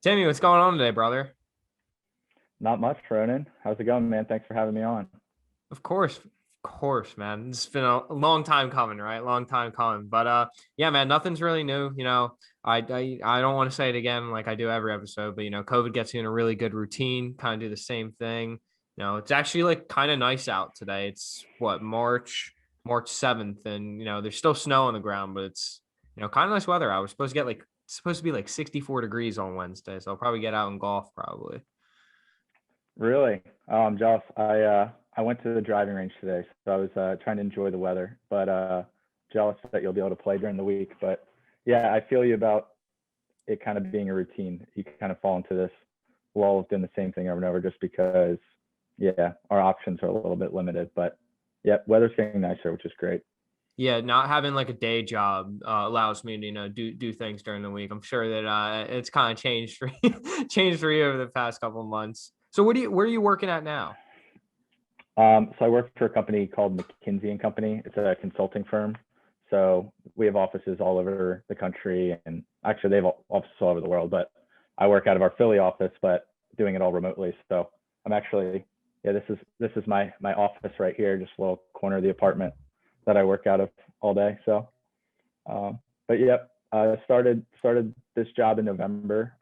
Timmy, what's going on today, brother? Not much, Ronan. How's it going, man? Thanks for having me on. Of course, man. It's been a long time coming, right? Long time coming. But yeah, man, nothing's really new. I don't want to say it again like I do every episode, but COVID gets you in a really good routine, kind of do the same thing. It's actually like kind of nice out today. It's what, March 7th, and there's still snow on the ground, but it's kind of nice weather out. We're supposed to be like 64 degrees on Wednesday, so I'll probably get out and golf probably. Really? Oh, I'm jealous. I went to the driving range today, so I was trying to enjoy the weather, but jealous that you'll be able to play during the week. But yeah, I feel you about it kind of being a routine. You kind of fall into this lull of doing the same thing over and over just because, yeah, our options are a little bit limited. But yeah, weather's getting nicer, which is great. Yeah, not having like a day job allows me to do things during the week. I'm sure that it's kind of changed for changed for you over the past couple of months. So where are you working at now? So I work for a company called McKinsey and Company. It's a consulting firm. So we have offices all over the country, and actually they have offices all over the world. But I work out of our Philly office, but doing it all remotely. So I'm actually, yeah, this is my office right here, just a little corner of the apartment that I work out of all day. So, but yep, I started this job in November.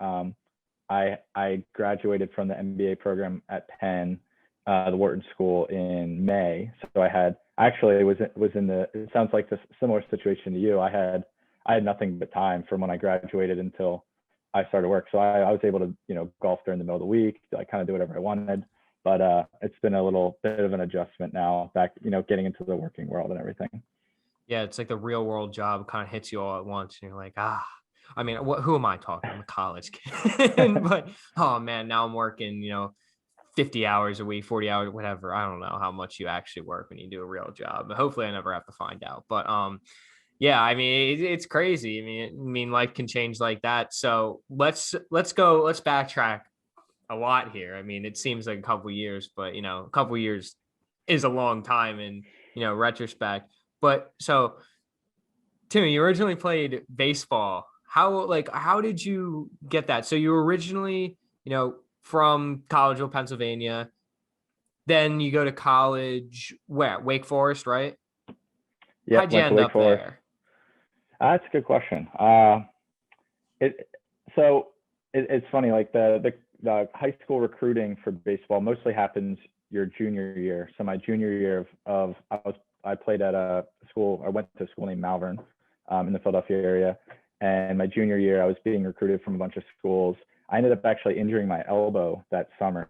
I graduated from the MBA program at Penn, the Wharton School, in May. So I actually was in the, it sounds like this similar situation to you. I had nothing but time from when I graduated until I started work. So I was able to, golf during the middle of the week, like kind of do whatever I wanted. But it's been a little bit of an adjustment now back, getting into the working world and everything. Yeah, it's like the real world job kind of hits you all at once, and you're like, ah. I mean, who am I talking? I'm a college kid, but oh man, now I'm working, 50 hours a week, 40 hours, whatever. I don't know how much you actually work when you do a real job, but hopefully I never have to find out. But yeah, I mean, it's crazy. I mean, life can change like that. So let's backtrack a lot here. I mean, it seems like a couple years, but a couple years is a long time in retrospect. But so, Timmy, you originally played baseball. How did you get that? So you were originally from Collegeville, Pennsylvania. Then you go to college where? Wake Forest, right? Yep, How'd you went to end Wake up Forest. there? That's a good question. It so it's funny, like the high school recruiting for baseball mostly happens your junior year. So my junior year of I played at a school. I went to a school named Malvern, in the Philadelphia area, and my junior year I was being recruited from a bunch of schools. I ended up actually injuring my elbow that summer.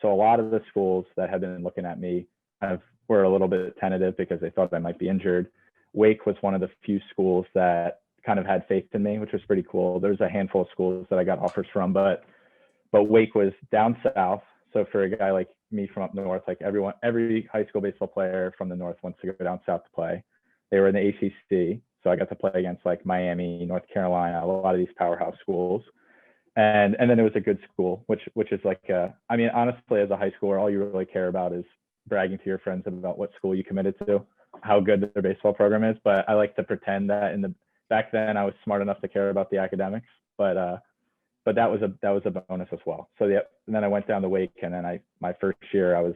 So a lot of the schools that had been looking at me kind of were a little bit tentative because they thought I might be injured. Wake was one of the few schools that kind of had faith in me, which was pretty cool. There's a handful of schools that I got offers from, but Wake was down south. So for a guy like me from up north, like every high school baseball player from the north wants to go down south to play. They were in the ACC, so I got to play against like Miami, North Carolina, a lot of these powerhouse schools. And then it was a good school, which is like, I mean, honestly, as a high schooler, all you really care about is bragging to your friends about what school you committed to, how good their baseball program is. But I like to pretend that back then I was smart enough to care about the academics, but that was a bonus as well. So yeah, and then I went down to Wake, and then my first year I was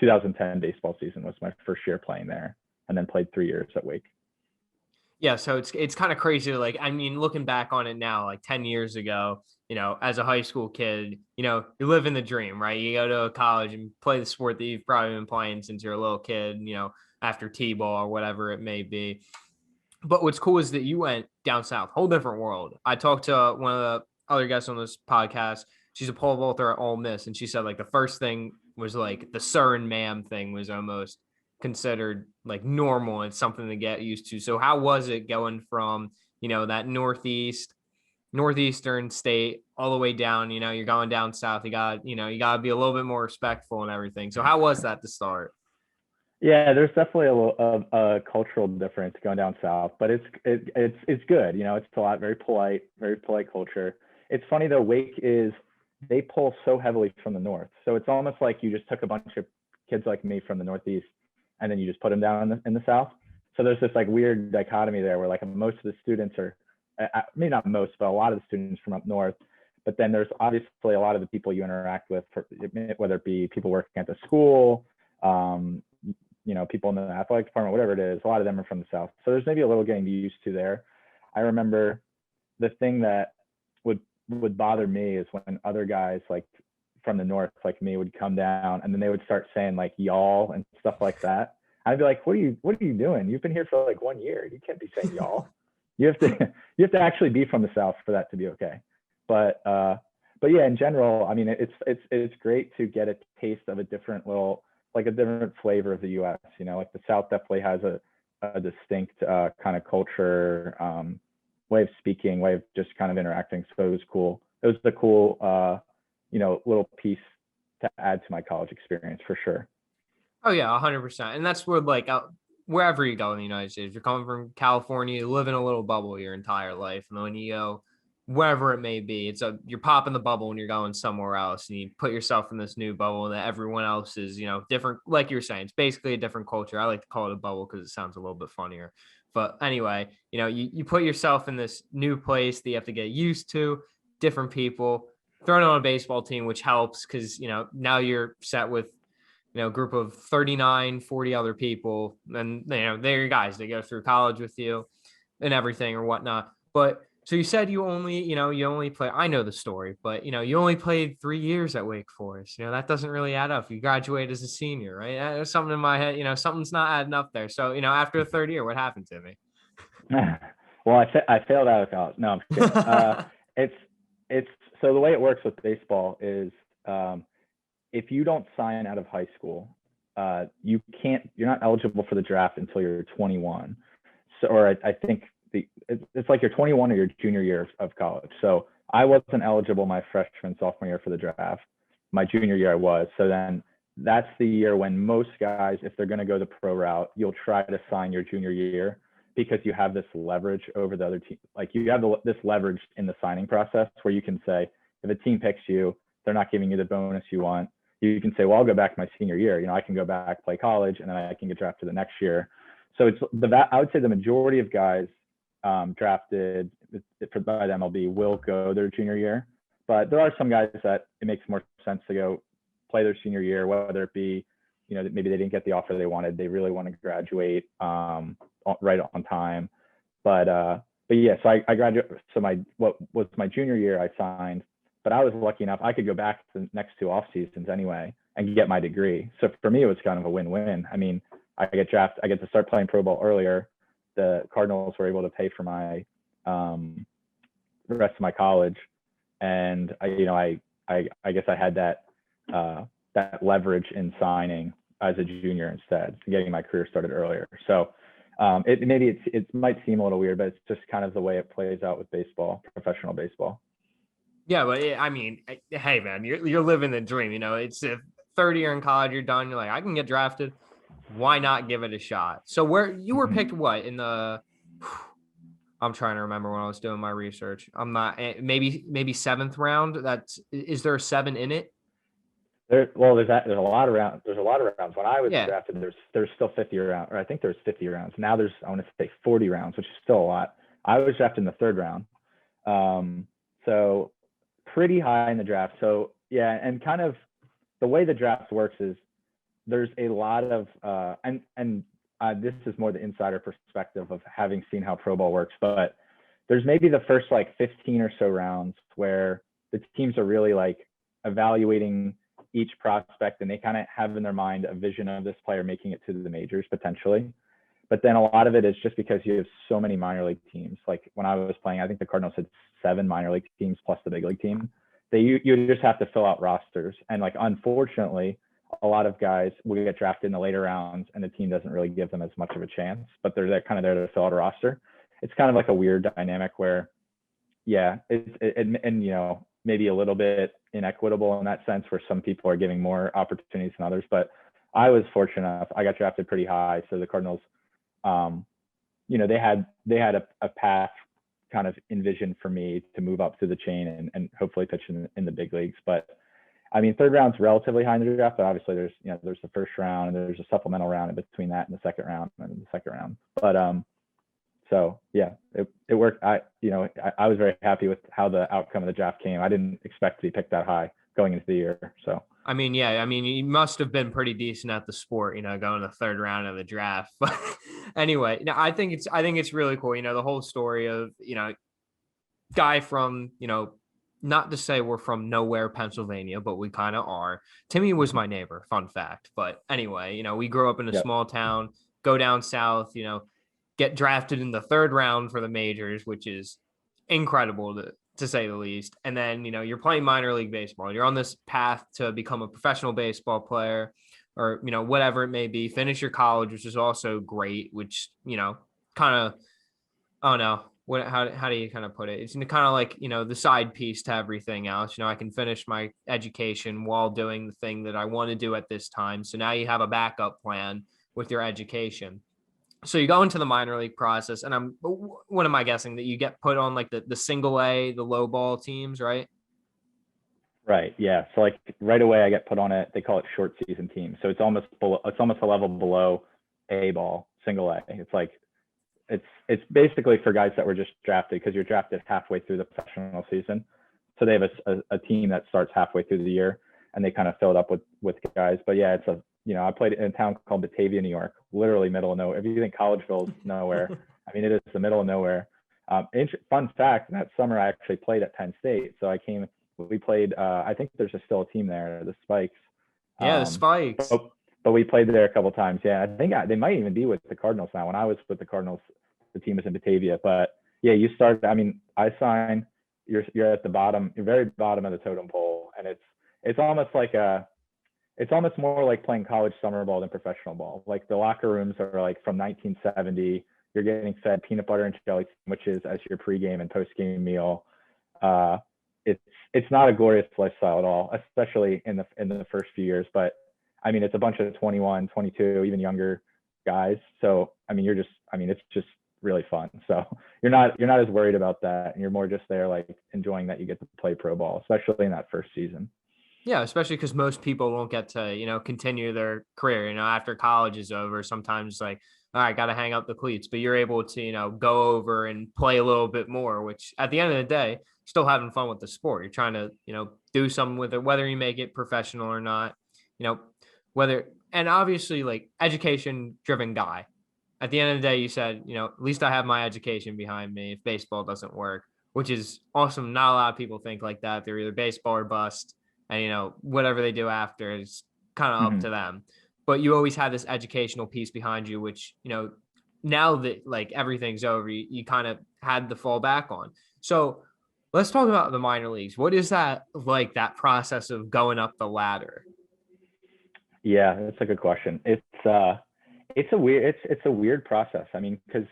2010 baseball season was my first year playing there, and then played 3 years at Wake. Yeah, so it's kind of crazy. Like, I mean, looking back on it now, like 10 years ago, as a high school kid, you live in the dream, right? You go to a college and play the sport that you've probably been playing since you're a little kid, after T-ball or whatever it may be. But what's cool is that you went down south, whole different world. I talked to one of the other guests on this podcast. She's a pole vaulter at Ole Miss, and she said like the first thing was like the sir and ma'am thing was almost considered like normal and something to get used to. So how was it going from that northeastern state all the way down? You're going down south. You got to be a little bit more respectful and everything. So how was that to start? Yeah, there's definitely a cultural difference going down south, but it's good. It's a lot very polite culture. It's funny though, they pull so heavily from the north, so it's almost like you just took a bunch of kids like me from the northeast, and then you just put them down in the south. So there's this like weird dichotomy there, where like most of the students are, maybe not most, but a lot of the students from up north, But then there's obviously a lot of the people you interact with, whether it be people working at the school, people in the athletic department, whatever it is, a lot of them are from the South. So there's maybe a little getting used to there. I remember the thing that would bother me is when other guys like from the North, like me, would come down and then they would start saying like y'all and stuff like that. I'd be like, what are you doing? You've been here for like 1 year. You can't be saying y'all. You have to actually be from the South for that to be okay. But yeah, in general, I mean, it's great to get a taste of a different flavor of the U.S. Like the South definitely has a distinct kind of culture, way of speaking, way of just kind of interacting. So it was cool. It was the cool, little piece to add to my college experience for sure. Oh yeah, 100%. And that's where wherever you go in the United States, you're coming from California, you live in a little bubble your entire life, and then when you go wherever it may be, you're popping the bubble when you're going somewhere else, and you put yourself in this new bubble that everyone else is, different. Like you're saying, it's basically a different culture. I like to call it a bubble because it sounds a little bit funnier. But anyway, you put yourself in this new place that you have to get used to, different people, thrown on a baseball team, which helps because, now you're set with, a group of 39, 40 other people. And, they're your guys. They go through college with you and everything or whatnot. But so you said you only play, I know the story, but, you only played 3 years at Wake Forest. That doesn't really add up. You graduate as a senior, right? There's something in my head, something's not adding up there. So, after the third year, what happened to me? Well, I failed out of college. No, I'm kidding. It's so the way it works with baseball is, if you don't sign out of high school, you're not eligible for the draft until you're 21. So, or I think it's like you're 21 or your junior year of college. So I wasn't eligible my freshman, sophomore year for the draft. My junior year I was. So then that's the year when most guys, if they're going to go the pro route, you'll try to sign your junior year because you have this leverage over the other team. Like you have this leverage in the signing process where you can say, if a team picks you, they're not giving you the bonus you want. You can say, well, I'll go back my senior year. I can go back, play college, and then I can get drafted the next year. So I would say the majority of guys drafted by the MLB will go their junior year, but there are some guys that it makes more sense to go play their senior year, whether it be, maybe they didn't get the offer they wanted, they really want to graduate right on time. But yeah, so I graduated. So what was my junior year, I signed. But I was lucky enough, I could go back to the next 2 off seasons anyway and get my degree. So for me, it was kind of a win-win. I mean, I get to start playing pro ball earlier. The Cardinals were able to pay for my the rest of my college, and I guess I had that leverage in signing as a junior instead, getting my career started earlier. So it might seem a little weird, but it's just kind of the way it plays out with baseball, professional baseball. Yeah, but I mean, hey man, you're living the dream. It's a third year in college, you're done. You're like, I can get drafted. Why not give it a shot? So where you were picked, what in the? I'm trying to remember when I was doing my research. I'm not maybe 7th round. Is there a 7 in it? There's a lot of rounds. There's a lot of rounds. When I was drafted, there's still 50 rounds, or I think there's 50 rounds. Now I want to say 40 rounds, which is still a lot. I was drafted in the 3rd round. So pretty high in the draft. So yeah, and kind of the way the draft works is there's a lot of this is more the insider perspective of having seen how pro ball works, but there's maybe the first like 15 or so rounds where the teams are really like evaluating each prospect, and they kind of have in their mind a vision of this player making it to the majors potentially. But then a lot of it is just because you have so many minor league teams. Like when I was playing, I think the Cardinals had 7 minor league teams plus the big league team. You just have to fill out rosters. And like, unfortunately, a lot of guys will get drafted in the later rounds and the team doesn't really give them as much of a chance, but they're kind of there to fill out a roster. It's kind of like a weird dynamic where, yeah, and maybe a little bit inequitable in that sense where some people are giving more opportunities than others. But I was fortunate enough. I got drafted pretty high. So the Cardinals, they had a path kind of envisioned for me to move up through the chain and hopefully pitch in the big leagues. But I mean, 3rd round's relatively high in the draft, but obviously there's the 1st round and there's a supplemental round in between that and the 2nd round and the 2nd round. But So yeah, it worked. I was very happy with how the outcome of the draft came. I didn't expect to be picked that high going into the year. So I mean, yeah, I mean, you must have been pretty decent at the sport, going the third round of the draft. But anyway, no, I think it's really cool. The whole story of, guy from, not to say we're from nowhere, Pennsylvania, but we kind of are. Timmy was my neighbor, fun fact. But anyway, we grew up in a yeah, small town, go down south, get drafted in the third round for the majors, which is incredible to say the least. And then, you're playing minor league baseball. You're on this path to become a professional baseball player or, whatever it may be, finish your college, which is also great, which, kind of, I don't know. How do you kind of put it? It's kind of like, the side piece to everything else. I can finish my education while doing the thing that I want to do at this time. So now you have a backup plan with your education. So you go into the minor league process, and what am I guessing, that you get put on like the single A, the low ball teams, right? right. Yeah. So like right away, I get put on it. They call it short season team. So it's almost a level below A ball, single A. It's like it's basically for guys that were just drafted because you're drafted halfway through the professional season. So they have a team that starts halfway through the year, and they kind of fill it up with guys. But yeah, I played in a town called Batavia, New York, literally middle of nowhere. If you think Collegeville's nowhere, I mean, it is the middle of nowhere. Fun fact, that summer I actually played at Penn State. So we played, I think there's still a team there, the Spikes. Yeah, the Um, Spikes. but we played there a couple times. Yeah, I think they might even be with the Cardinals now. When I was with the Cardinals, the team was in Batavia. But yeah, you start. I mean, I sign. You're at the bottom. You're very bottom of the totem pole, and it's almost like it's almost more like playing college summer ball than professional ball. Like the locker rooms are like from 1970. You're getting fed peanut butter and jelly sandwiches as your pregame and postgame meal. Uh, it's not a glorious lifestyle at all, especially in the first few years. But I mean, it's a bunch of 21, 22, even younger guys. So I mean, it's just really fun. So you're not as worried about that, and you're more just there like enjoying that you get to play pro ball, especially in that first season. Yeah, especially because most people won't get to, continue their career, after college is over. Sometimes like, all right, got to hang up the cleats, but you're able to, go over and play a little bit more, which at the end of the day, still having fun with the sport. You're trying to, do something with it, whether you make it professional or not, you know, and obviously like education driven guy. At the end of the day, you said, at least I have my education behind me if baseball doesn't work, which is awesome. Not a lot of people think like that. They're either baseball or bust. And, whatever they do after is kind of up Mm-hmm. to them. But you always have this educational piece behind you, which, now that like everything's over, you kind of had to fall back on. So let's talk about the minor leagues. What is that like, that process of going up the ladder? Yeah, that's a good question. It's a weird process. I mean, because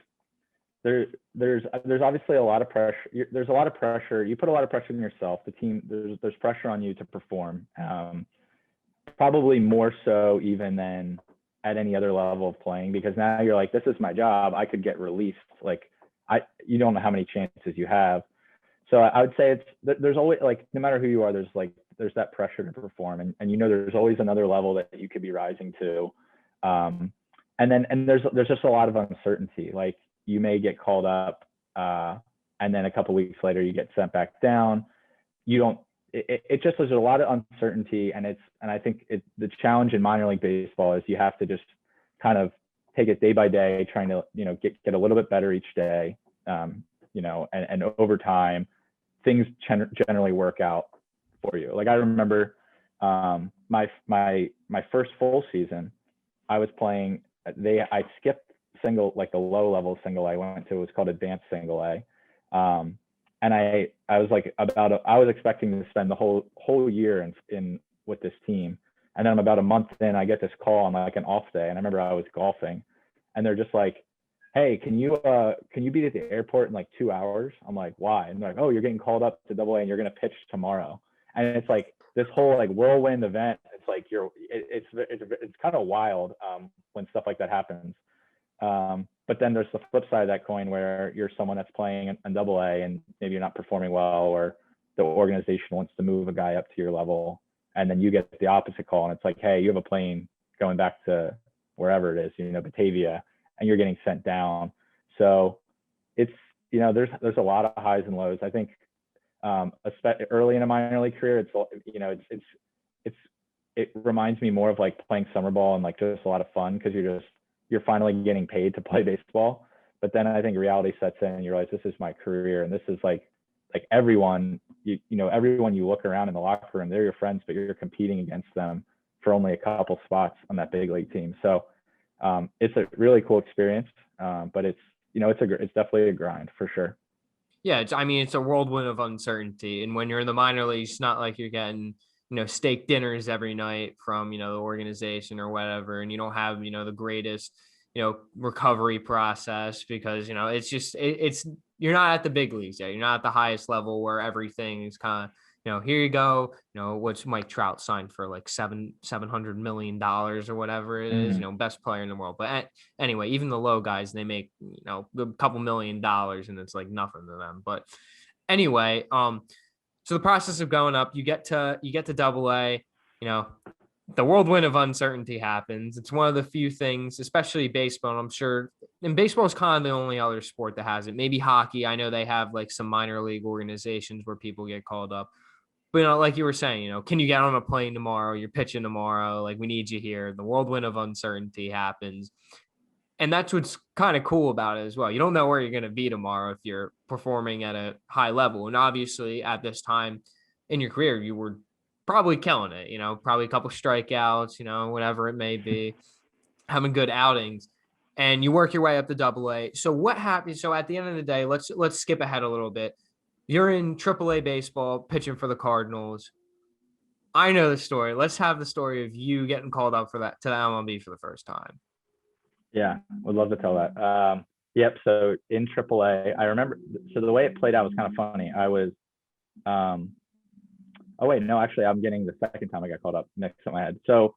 there's obviously a lot of pressure. There's a lot of pressure. You put a lot of pressure on yourself. The team, there's pressure on you to perform. Probably more so even than at any other level of playing, because now you're like, this is my job. I could get released. Like you don't know how many chances you have. So I would say there's always, like, no matter who you are, there's that pressure to perform, and there's always another level that you could be rising to. And there's just a lot of uncertainty. Like you may get called up, and then a couple weeks later you get sent back down. You don't. It just, there's a lot of uncertainty, and I think the challenge in minor league baseball is you have to just kind of take it day by day, trying to get a little bit better each day. And over time, things generally work out for you. Like I remember my first full season, I was playing. I skipped single, like the low level single A. I went to, it was called advanced single A. And I was like I was expecting to spend the whole year in with this team, and then I'm about a month in, I get this call on like an off day, and I remember I was golfing, and they're just like, hey, can you be at the airport in like 2 hours? I'm like, why? And they're like, oh, you're getting called up to Double A and you're gonna pitch tomorrow. And it's like this whole like whirlwind event. It's like it's kind of wild when stuff like that happens. But then there's the flip side of that coin where you're someone that's playing in Double A and maybe you're not performing well, or the organization wants to move a guy up to your level, and then you get the opposite call and it's like, hey, you have a plane going back to wherever it is, Batavia, and you're getting sent down. So it's, there's a lot of highs and lows. I think, especially early in a minor league career, it's it reminds me more of like playing summer ball and like just a lot of fun because you're finally getting paid to play baseball. But then I think reality sets in and you realize this is my career and this is like everyone, everyone you look around in the locker room, they're your friends, but you're competing against them for only a couple spots on that big league team. So it's a really cool experience, but it's definitely a grind for sure. Yeah, I mean, it's a whirlwind of uncertainty. And when you're in the minor leagues, it's not like you're getting, steak dinners every night from, the organization or whatever. And you don't have, the greatest, recovery process because, it's just, it's, you're not at the big leagues yet. You're not at the highest level where everything is kind of, here you go, what's Mike Trout signed for like $700 million or whatever it is, Mm-hmm. best player in the world. But anyway, even the low guys, they make, a couple $1 million and it's like nothing to them. But anyway, so the process of going up, you get to double A, the whirlwind of uncertainty happens. It's one of the few things, especially baseball. And I'm sure, and baseball is kind of the only other sport that has it. Maybe hockey. I know they have like some minor league organizations where people get called up. But like you were saying, can you get on a plane tomorrow? You're pitching tomorrow. Like we need you here. The whirlwind of uncertainty happens. And that's what's kind of cool about it as well. You don't know where you're going to be tomorrow if you're performing at a high level. And obviously at this time in your career, you were probably killing it, probably a couple strikeouts, whatever it may be, having good outings. And you work your way up to double A. So what happens? So at the end of the day, let's skip ahead a little bit. You're in triple A baseball, pitching for the Cardinals. I know the story. Let's have the story of you getting called up to the MLB for the first time. Yeah, would love to tell that. Yep. So in AAA, I remember. So the way it played out was kind of funny. I was. Oh wait, no, actually, I'm getting the second time I got called up next to my head. So,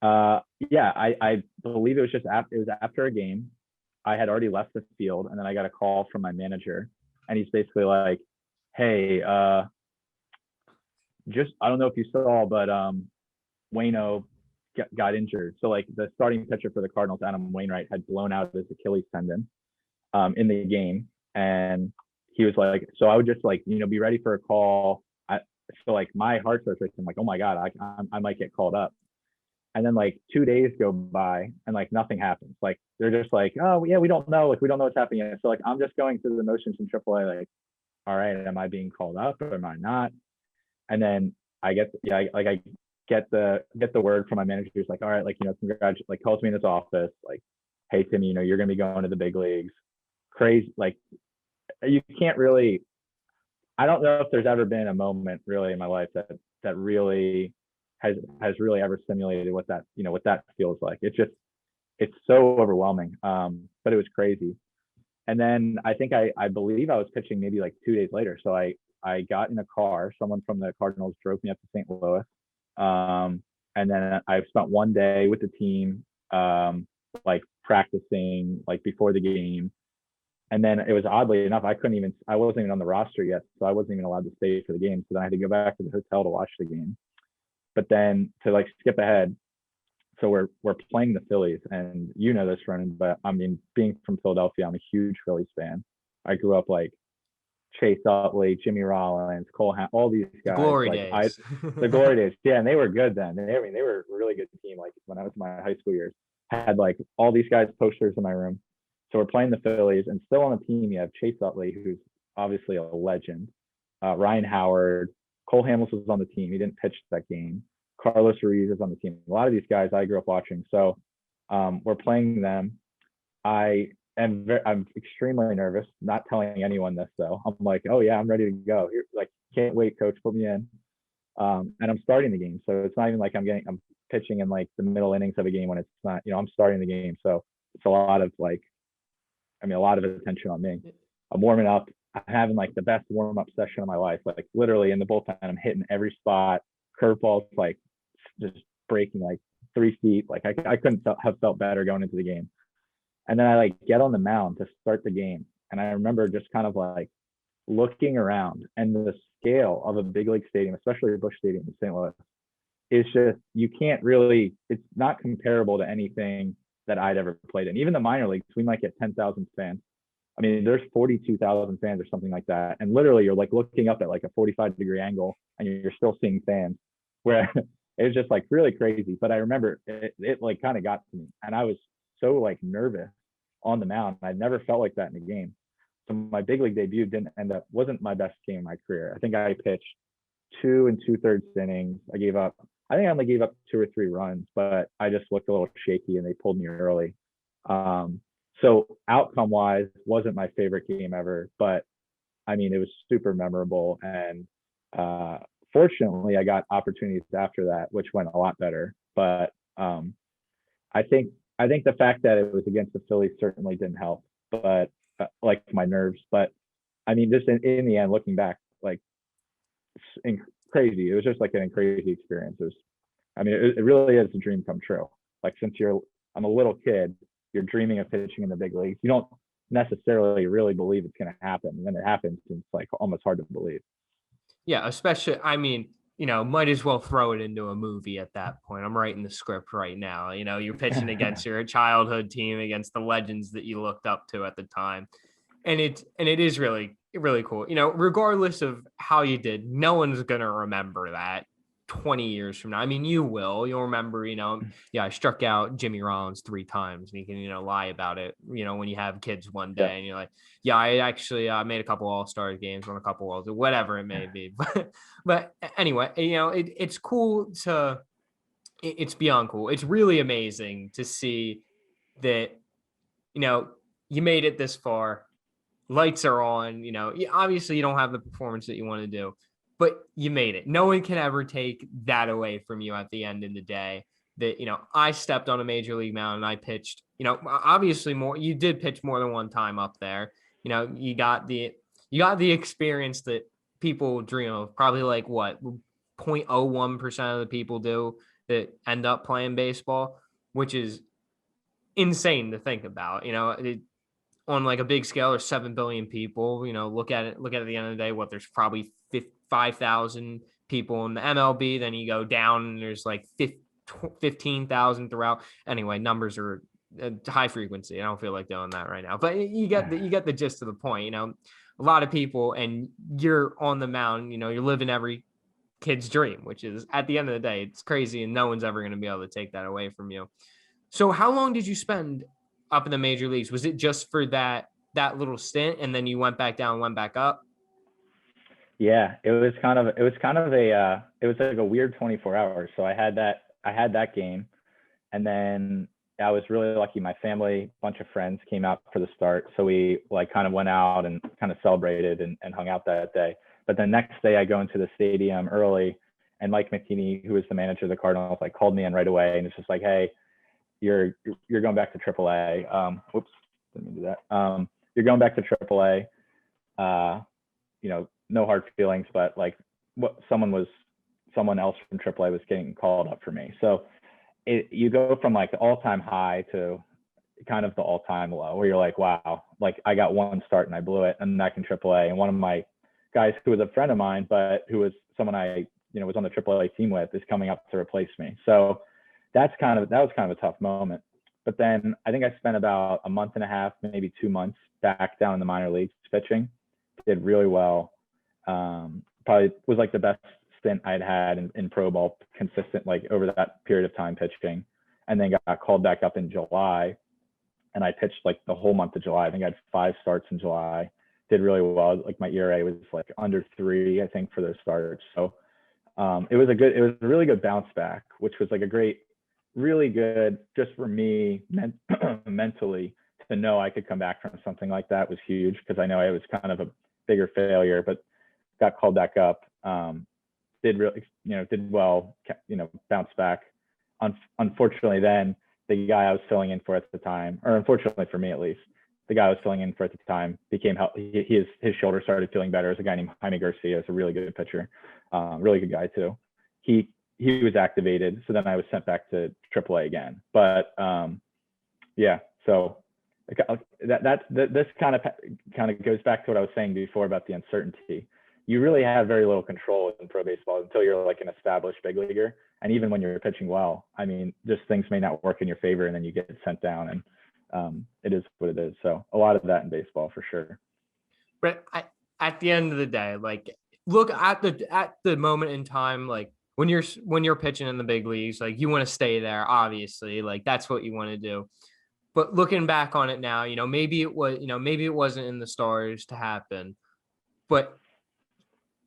yeah, I believe it was it was after a game. I had already left the field, and then I got a call from my manager, and he's basically like, "Hey, just I don't know if you saw, but Wayno got injured. So like the starting pitcher for the Cardinals, Adam Wainwright, had blown out his Achilles tendon in the game, and he was like, so I would just like be ready for a call. So like my heart starts racing. I'm like, oh my god, I might get called up. And then like 2 days go by and like nothing happens. Like they're just like, oh yeah, we don't know. Like we don't know what's happening yet. So like I'm just going through the motions in AAA. Like, all right, am I being called up or am I not? And then I get the word from my manager who's like, all right, like congratulations, like calls me in his office, like, hey Timmy, you're gonna be going to the big leagues. Crazy, like you can't really. I don't know if there's ever been a moment really in my life that really has really ever simulated what that feels like. It's so overwhelming. But it was crazy. And then I think I believe I was pitching maybe like 2 days later. So I got in a car. Someone from the Cardinals drove me up to St. Louis. And then I spent one day with the team, like practicing like before the game. And then it was oddly enough, I wasn't even on the roster yet. So I wasn't even allowed to stay for the game. So then I had to go back to the hotel to watch the game. But then to like skip ahead, so we're playing the Phillies, and this, Ronan, but I mean, being from Philadelphia, I'm a huge Phillies fan. I grew up like Chase Utley, Jimmy Rollins, all these The guys. glory Like days. the glory days, yeah, and they were good then. They were a really good team. Like when I was in my high school years, I had like all these guys' posters in my room. So we're playing the Phillies, and still on the team you have Chase Utley, who's obviously a legend. Ryan Howard, Cole Hamels was on the team. He didn't pitch that game. Carlos Ruiz is on the team. A lot of these guys I grew up watching. So we're playing them. I'm extremely nervous. Not telling anyone this though. I'm like, oh yeah, I'm ready to go. Like, can't wait, coach, put me in. And I'm starting the game, so it's not even like I'm pitching in like the middle innings of a game when it's not. I'm starting the game, so it's a lot of a lot of attention on me. I'm warming up. I'm having like the best warm up session of my life. Like literally in the bullpen, I'm hitting every spot. Curveballs like just breaking like 3 feet. Like I couldn't have felt better going into the game. And then I like get on the mound to start the game. And I remember just kind of like looking around, and the scale of a big league stadium, especially Busch Stadium in St. Louis, is just, you can't really, it's not comparable to anything that I'd ever played in. Even the minor leagues, we might get 10,000 fans. I mean, there's 42,000 fans or something like that. And literally you're like looking up at like a 45-degree angle and you're still seeing fans where it was just like really crazy. But I remember it like kind of got to me and I was so like nervous on the mound. I'd never felt like that in a game. So my big league debut wasn't my best game in my career. I think I pitched 2 2/3 innings. I think I only gave up 2 or 3 runs, but I just looked a little shaky and they pulled me early. So outcome wise, wasn't my favorite game ever, but I mean, it was super memorable. And uh, fortunately, I got opportunities after that, which went a lot better. But I think I think the fact that it was against the Phillies certainly didn't help, but like my nerves. But I mean, just in the end, looking back, like crazy. It was just like an crazy experience. I mean, it really is a dream come true. Like since I'm a little kid, you're dreaming of pitching in the big leagues. You don't necessarily really believe it's going to happen. And then it happens. And it's like almost hard to believe. Yeah, especially, I mean, might as well throw it into a movie at that point. I'm writing the script right now. You're pitching against your childhood team, against the legends that you looked up to at the time. And it is really, really cool. Regardless of how you did, no one's gonna remember that 20 years from now. I mean, you will. You'll remember, yeah, I struck out Jimmy Rollins 3 times, and you can, lie about it, when you have kids one Yeah. day, and you're like, yeah, I actually made a couple All-Star games, won a couple Worlds, whatever it may be. But anyway, it's cool it's beyond cool. It's really amazing to see that, you made it this far. Lights are on, obviously you don't have the performance that you want to do, but you made it. No one can ever take that away from you at the end of the day. That, I stepped on a major league mound and I pitched, obviously more, you did pitch more than one time up there. You got the experience that people dream of, probably like what 0.01% of the people do that end up playing baseball, which is insane to think about. On like a big scale, there's 7 billion people. Look at the end of the day, there's probably 5,000 people in the MLB. Then you go down and there's like 15,000 throughout. Anyway, numbers are high frequency. I don't feel like doing that right now, but you get the gist of the point. A lot of people, and you're on the mound. You're living every kid's dream, which is, at the end of the day, it's crazy, and no one's ever going to be able to take that away from you. So how long did you spend up in the major leagues? Was it just for that little stint, and then you went back down, went back up? Yeah, it was kind of it was like a weird 24 hours. So I had that game, and then I was really lucky. My family, a bunch of friends came out for the start, so we like kind of went out and kind of celebrated and hung out that day. But the next day, I go into the stadium early, and Mike McKinney, who was the manager of the Cardinals, like called me in right away, and it's just like, hey, you're going back to AAA. Whoops, didn't mean to do that. You're going back to AAA. No hard feelings, but like someone else from AAA was getting called up for me. So you go from like the all-time high to kind of the all-time low, where you're like, wow, like I got one start and I blew it, and back in AAA. And one of my guys who was a friend of mine, but who was someone I was on the AAA team with, is coming up to replace me. So that was kind of a tough moment. But then I think I spent about a month and a half, maybe 2 months back down in the minor leagues pitching. Did really well. Probably was like the best stint I'd had in pro ball, consistent like over that period of time pitching, and then got called back up in July, and I pitched like the whole month of July. I think I had 5 starts in July. Did really well. Like my ERA was like under 3, I think, for those starts. So it was a really good bounce back, which was like really good just for me mentally, to know I could come back from something like that was huge, because I know I was kind of a bigger failure, but got called back up. Did well, bounced back. Unfortunately, then the guy I was filling in for at the time, or unfortunately for me at least, the guy I was filling in for at the time became his shoulder started feeling better. It was a guy named Jaime Garcia. It's a really good pitcher, really good guy too. He was activated, so then I was sent back to AAA again. But yeah, so this kind of goes back to what I was saying before about the uncertainty. You really have very little control in pro baseball until you're like an established big leaguer. And even when you're pitching well, I mean, just things may not work in your favor, and then you get sent down. And it is what it is. So a lot of that in baseball for sure. But at the end of the day, like look at the moment in time, like when you're pitching in the big leagues, like you want to stay there, obviously, like that's what you want to do. But looking back on it now, maybe it was, maybe it wasn't in the stars to happen, but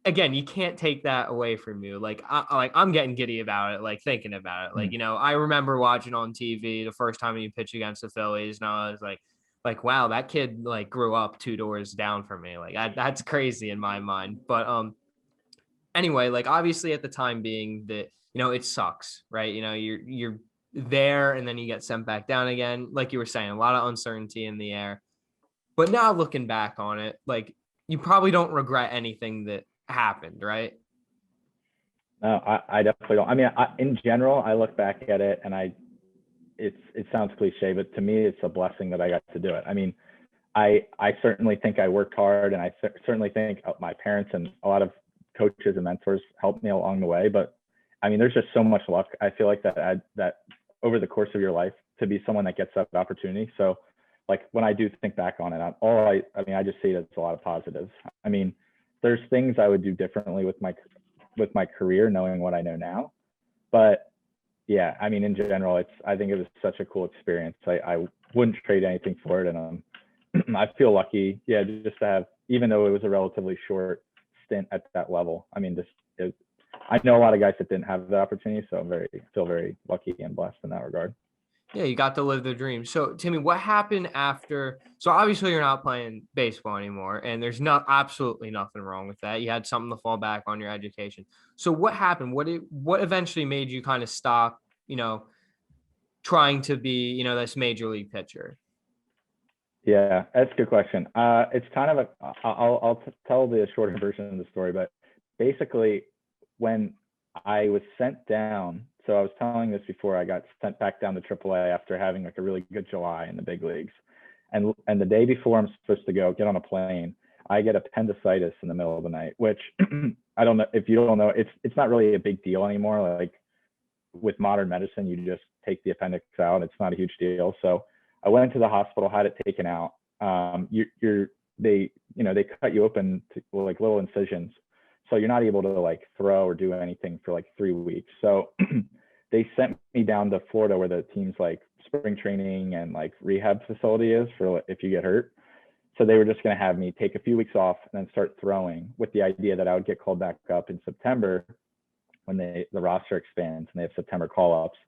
again, you can't take that away from you. Like I'm getting giddy about it, like thinking about it. Like, Mhm. I remember watching on TV the first time you pitch against the Phillies, and I was like, wow, that kid like grew up 2 doors down from me. Like that's crazy in my mind. But anyway, like obviously at the time being that, it sucks, right? You're there and then you get sent back down again. Like you were saying, a lot of uncertainty in the air. But now looking back on it, like you probably don't regret anything that happened, right? No, I definitely don't. I mean, in general, I look back at it and it sounds cliche, but to me, it's a blessing that I got to do it. I mean, I certainly think I worked hard, and I certainly think my parents and a lot of coaches and mentors helped me along the way. But I mean, there's just so much luck. I feel like that over the course of your life to be someone that gets that opportunity. So like when I do think back on it, I mean, I just see that it's a lot of positives. I mean, there's things I would do differently with my career, knowing what I know now. But yeah, I mean, in general, I think it was such a cool experience. I wouldn't trade anything for it, and I feel lucky, yeah, just to have, even though it was a relatively short stint at that level. I mean, I know a lot of guys that didn't have the opportunity, so feel very lucky and blessed in that regard. Yeah, you got to live the dream. So, Timmy, what happened after? So, obviously, you're not playing baseball anymore, and there's not absolutely nothing wrong with that. You had something to fall back on your education. So, what happened? What eventually made you kind of stop? Trying to be, this major league pitcher. Yeah, that's a good question. It's kind of I'll tell the shorter version of the story, but basically, when I was sent down, so I was telling this before, I got sent back down to AAA after having like a really good July in the big leagues, and the day before I'm supposed to get on a plane, I get appendicitis in the middle of the night, which I don't know if you don't know, it's not really a big deal anymore. Like with modern medicine, you just take the appendix out. It's not a huge deal. So I went to the hospital, had it taken out. They cut you open to like little incisions, so you're not able to like throw or do anything for like 3 weeks. So they sent me down to Florida, where the team's like spring training and like rehab facility is for if you get hurt. So they were just going to have me take a few weeks off and then start throwing, with the idea that I would get called back up in September when the roster expands and they have September call-ups.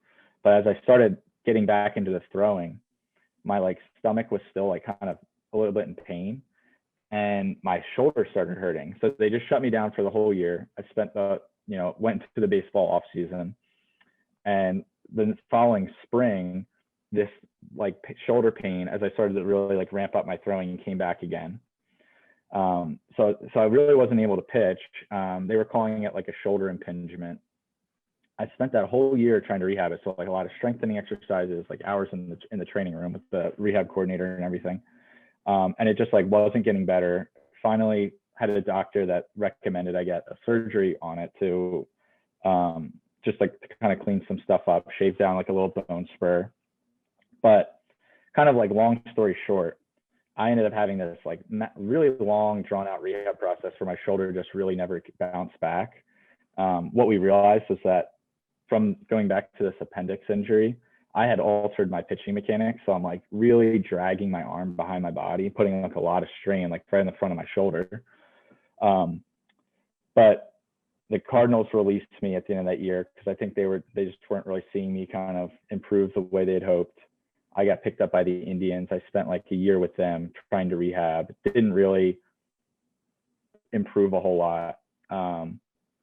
But as I started getting back into this throwing, my like stomach was still like kind of a little bit in pain, and my shoulder started hurting. So they just shut me down for the whole year. I spent went to the baseball off season, and the following spring, this like shoulder pain, as I started to really like ramp up my throwing, came back again. So I really wasn't able to pitch. They were calling it like a shoulder impingement. I spent that whole year trying to rehab it. So like a lot of strengthening exercises, like hours in the training room with the rehab coordinator and everything. And it just like wasn't getting better. Finally had a doctor that recommended I get a surgery on it to just like to kind of clean some stuff up, shave down like a little bone spur. But kind of like long story short, I ended up having this like really long drawn out rehab process where my shoulder just really never bounced back. What we realized was that from going back to this appendix injury, I had altered my pitching mechanics. So I'm like really dragging my arm behind my body, putting like a lot of strain, like right in the front of my shoulder. But the Cardinals released me at the end of that year because I think they just weren't really seeing me kind of improve the way they'd hoped. I got picked up by the Indians. I spent like a year with them trying to rehab. It didn't really improve a whole lot.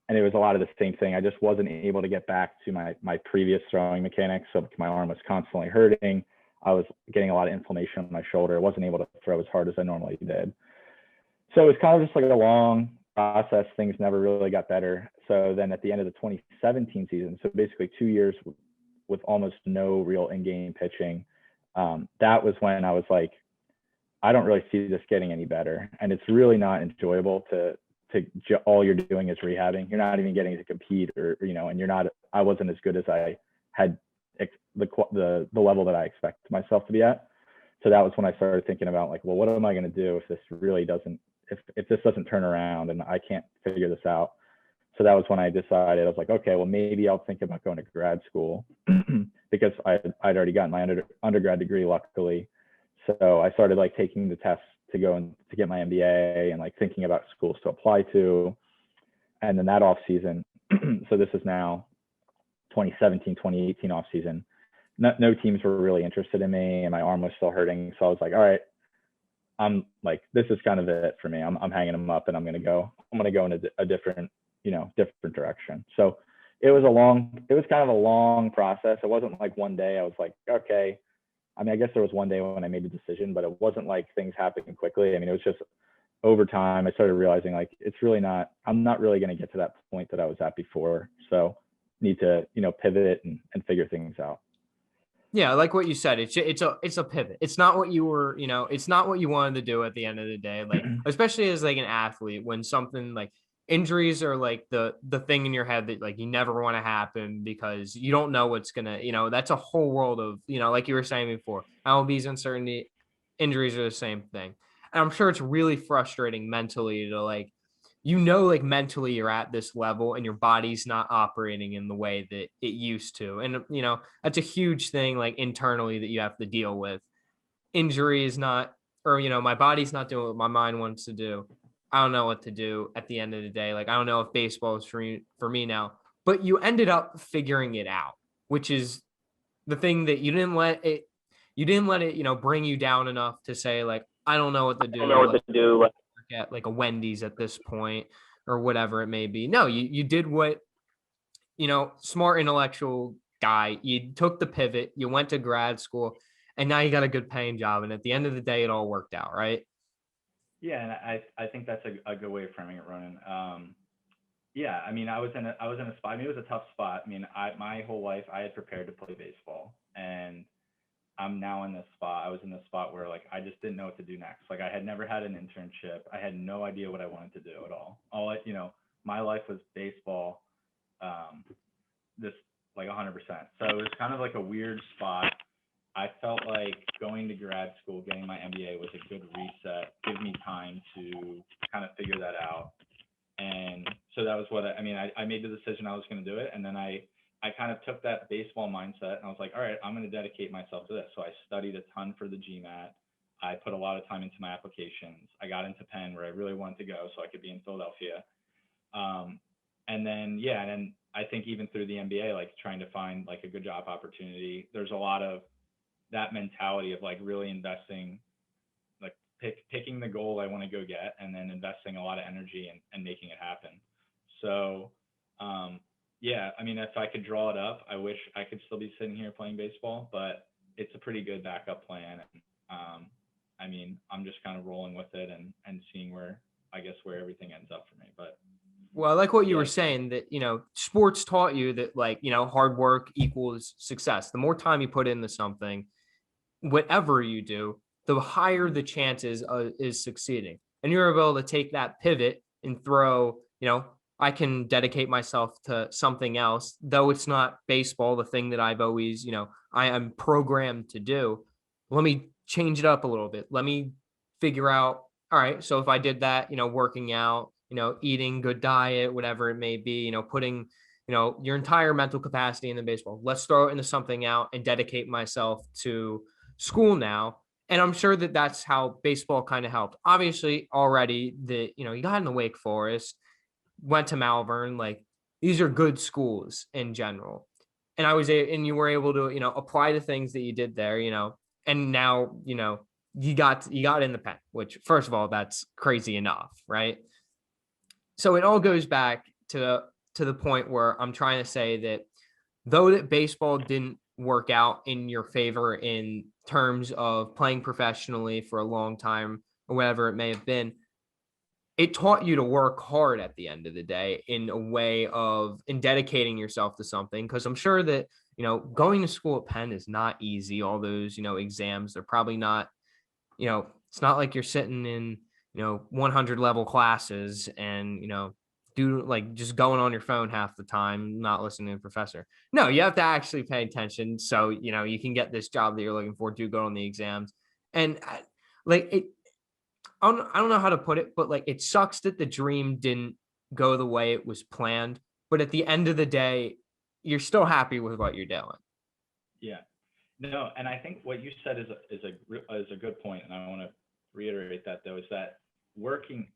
And it was a lot of the same thing. I just wasn't able to get back to my previous throwing mechanics. So my arm was constantly hurting. I was getting a lot of inflammation on my shoulder. I wasn't able to throw as hard as I normally did. So it was kind of just like a long process. Things never really got better. So then at the end of the 2017 season, so basically 2 years with almost no real in-game pitching, that was when I was like, I don't really see this getting any better. And it's really not enjoyable to all you're doing is rehabbing. You're not even getting to compete and I wasn't as good as I had the level that I expected myself to be at. So that was when I started thinking about like, well, what am I going to do if this really doesn't, if this doesn't turn around and I can't figure this out? So that was when I decided, I was like, okay, well, maybe I'll think about going to grad school because I'd already gotten my undergrad degree, luckily. So I started like taking the tests to go and to get my MBA and like thinking about schools to apply to. And then that off season, so this is now 2017, 2018 off season. No teams were really interested in me and my arm was still hurting. So I was like, all right, I'm like, this is kind of it for me. I'm hanging them up and I'm going to go in a different, different direction. So it was kind of a long process. It wasn't like one day I was like, okay. I mean, I guess there was one day when I made the decision, but it wasn't like things happened quickly. I mean, it was just over time, I started realizing like, I'm not really going to get to that point that I was at before. So need to, pivot and figure things out. Yeah, like what you said, it's a pivot. It's not what you were, it's not what you wanted to do at the end of the day. Like, especially as like an athlete, when something like injuries are like the thing in your head that like you never want to happen because you don't know what's gonna, that's a whole world of, like you were saying before, MLB's uncertainty, injuries are the same thing. And I'm sure it's really frustrating mentally to like like mentally you're at this level and your body's not operating in the way that it used to. And, that's a huge thing like internally that you have to deal with. Injury is not, or, my body's not doing what my mind wants to do. I don't know what to do at the end of the day. Like, I don't know if baseball is for me now, but you ended up figuring it out, which is the thing that you didn't let it, bring you down enough to say like, I don't know what to do. At like a Wendy's at this point or whatever it may be. No, you did what, smart intellectual guy. You took the pivot, you went to grad school, and now you got a good paying job. And at the end of the day, it all worked out, right? Yeah, and I think that's a good way of framing it, Ronan. Yeah, I mean, I was in a spot. I mean, it was a tough spot. I mean, my whole life I had prepared to play baseball, and I'm now in this spot. I was in this spot where like I just didn't know what to do next. Like I had never had an internship. I had no idea what I wanted to do at all. My life was baseball, this like 100%. So it was kind of like a weird spot. I felt like going to grad school, getting my MBA was a good reset, give me time to kind of figure that out. And so that was what I mean, I made the decision I was going to do it. And then I kind of took that baseball mindset and I was like, all right, I'm going to dedicate myself to this. So I studied a ton for the GMAT. I put a lot of time into my applications. I got into Penn where I really wanted to go so I could be in Philadelphia. And then I think even through the MBA, like trying to find like a good job opportunity, there's a lot of that mentality of like really investing, like picking the goal I want to go get and then investing a lot of energy and making it happen. So, yeah, I mean, if I could draw it up, I wish I could still be sitting here playing baseball, but it's a pretty good backup plan. And I mean, I'm just kind of rolling with it and seeing where everything ends up for me. But well, I like what you were saying that, sports taught you that like, hard work equals success. The more time you put into something, whatever you do, the higher the chances is succeeding. And you're able to take that pivot and throw, I can dedicate myself to something else, though it's not baseball, the thing that I've always, I am programmed to do. Let me change it up a little bit. Let me figure out, all right, so if I did that, working out, eating good diet, whatever it may be, putting, your entire mental capacity in the baseball, let's throw it into something out and dedicate myself to school now. And I'm sure that that's how baseball kind of helped. Obviously, already that, you got in the Wake Forest, went to Malvern, like these are good schools in general. And and you were able to, apply the things that you did there, and now, you got in the Pen, which first of all, that's crazy enough, right? So it all goes back to the point where I'm trying to say that though that baseball didn't work out in your favor in terms of playing professionally for a long time or whatever it may have been, it taught you to work hard at the end of the day in a way of in dedicating yourself to something. Cause I'm sure that, going to school at Penn is not easy. All those, exams, they're probably not, it's not like you're sitting in, 100 level classes and, do like just going on your phone half the time, not listening to the professor. No, you have to actually pay attention. So, you can get this job that you're looking for, do go on the exams. And like it, I don't know how to put it, but like it sucks that the dream didn't go the way it was planned. But at the end of the day, you're still happy with what you're doing. Yeah. No, and I think what you said is a good point, and I want to reiterate that though, is that working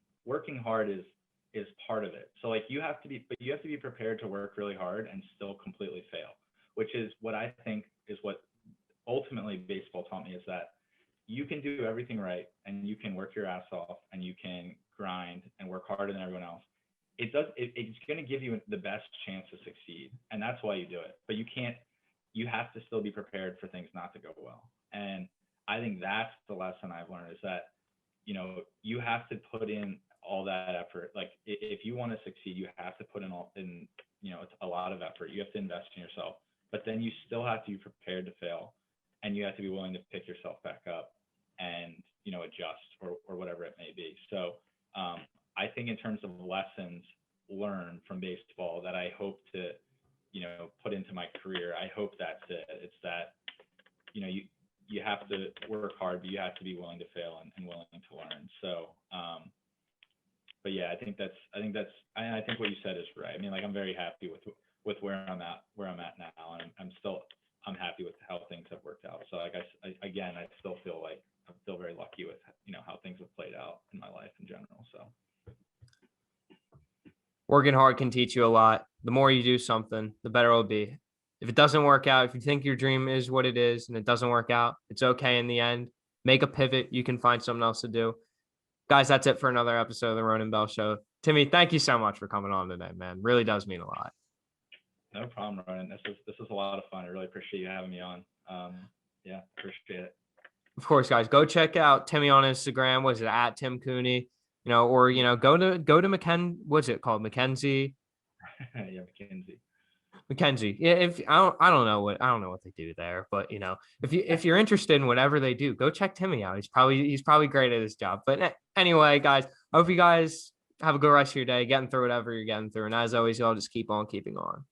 hard is part of it. So like you have to be prepared to work really hard and still completely fail, which is what I think is what ultimately baseball taught me, is that you can do everything right and you can work your ass off and you can grind and work harder than everyone else. It's going to give you the best chance to succeed, and that's why you do it. But you have to still be prepared for things not to go well. And I think that's the lesson I've learned, is that, you have to put in all that effort. Like if you want to succeed, you have to put in it's a lot of effort. You have to invest in yourself, but then you still have to be prepared to fail, and you have to be willing to pick yourself back up and, adjust or whatever it may be. So I think in terms of lessons learned from baseball that I hope to, put into my career, I hope that's it. It's that, you have to work hard, but you have to be willing to fail and willing to learn. So, but yeah, I think what you said is right. I mean, like, I'm very happy with where I'm at now, and I'm happy with how things have worked out. So like I still feel like I'm still very lucky with, how things have played out in my life in general. So Working hard can teach you a lot. The more you do something, the better it'll be. If it doesn't work out, if you think your dream is what it is and it doesn't work out, it's okay in the end. Make a pivot. You can find something else to do. Guys, that's it for another episode of the Ronan Bell Show. Timmy, thank you so much for coming on today, man. Really does mean a lot. no problem, Ronan. This is a lot of fun. I really appreciate you having me on. Yeah, appreciate it. Of course, guys, go check out Timmy on Instagram. Was it at Tim Cooney? Or go to what's it called? Mackenzie. Yeah, Mackenzie. Yeah, if I don't know what they do there, but if you're interested in whatever they do, go check Timmy out. He's probably great at his job. But anyway, guys, I hope you guys have a good rest of your day, getting through whatever you're getting through. And as always, y'all just keep on keeping on.